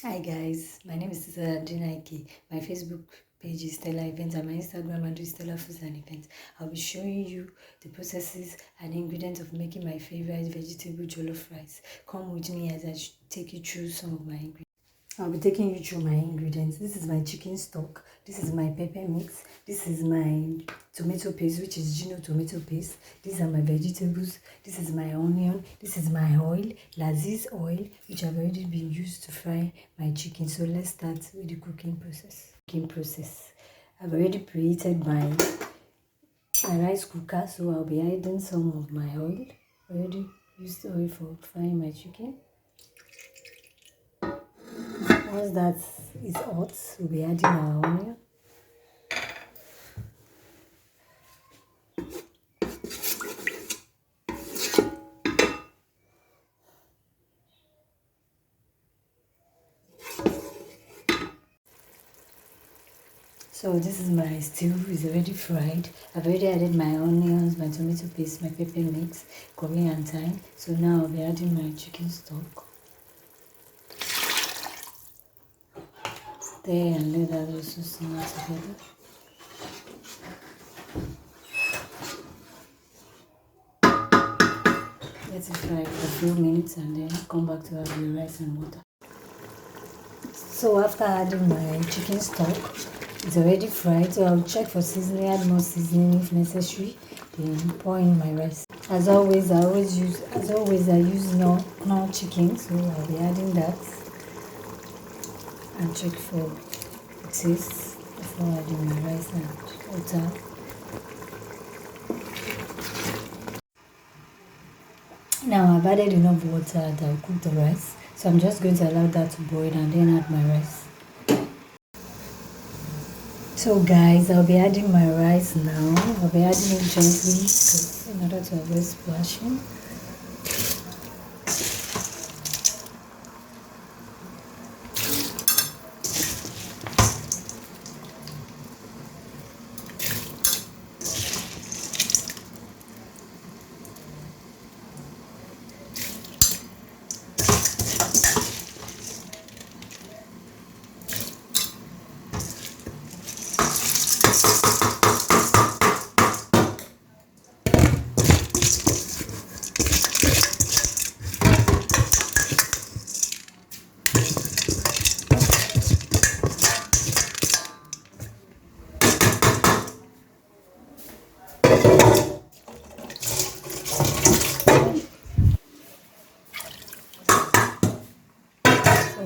Hi guys, my name is Titilola Adenaike. My Facebook page is Stella Events and my Instagram handle is tehlafoodsandevents. I'll be showing you the processes and ingredients of making my favorite vegetable jollof rice. Come with me as I take you through some of my ingredients. I'll be taking you through my ingredients. This is my chicken stock. This is my pepper mix. This is my tomato paste, which is Gino tomato paste. These are my vegetables. This is my onion. This is my oil, Laziz oil, which have already been used to fry my chicken. So let's start with the cooking process. I've already preheated my rice cooker, so I'll be adding some of my oil. Already used oil for frying my chicken. Once that is hot, we'll be adding our onion. So this is my stew, it's already fried. I've already added my onions, my tomato paste, my pepper mix, curry and thyme. So now I'll be adding my chicken stock. Stir and let that also simmer together. Let it fry for a few minutes and then come back to add the rice and water. So after adding my chicken stock, it's already fried, so I'll check for seasoning, add more seasoning if necessary, then pour in my rice. As always, I use no chicken, so I'll be adding that and check for taste before adding my rice and water. Now I've added enough water that I'll cook the rice, so I'm just going to allow that to boil and then add my rice. So guys, I'll be adding my rice now. I'll be adding it gently in order to avoid splashing.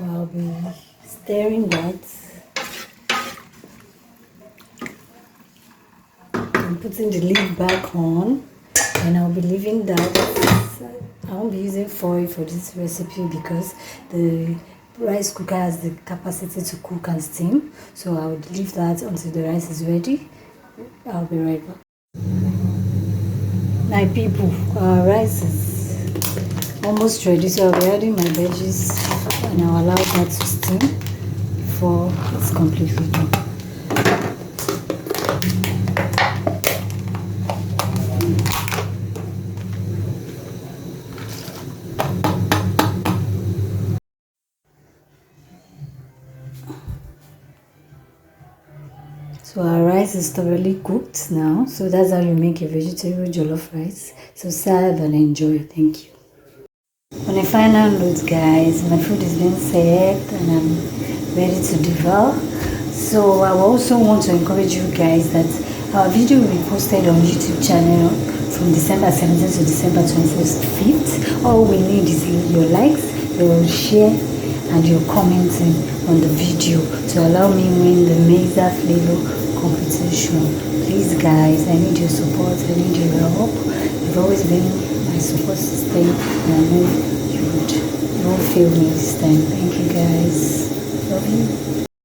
I'll be stirring that and putting the lid back on, and I'll be leaving that. I won't be using foil for this recipe because the rice cooker has the capacity to cook and steam, so I would leave that until the rice is ready. I'll be right back. My people, our rice is almost ready, so I'll be adding my veggies and I'll allow that to steam before it's completely done. So our rice is thoroughly cooked now, so that's how you make a vegetable jollof rice. So serve and enjoy. Thank you. On a final note, guys, my food is being served and I'm ready to devour. So I also want to encourage you guys that our video will be posted on YouTube channel from December 17th to December 25th. All we need is your likes, your share and your commenting on the video to allow me win the Mesa Flavor competition. Please guys, I need your support, I need your help. You've always been my support system and I know you won't fail me this time. Thank you guys. Love you.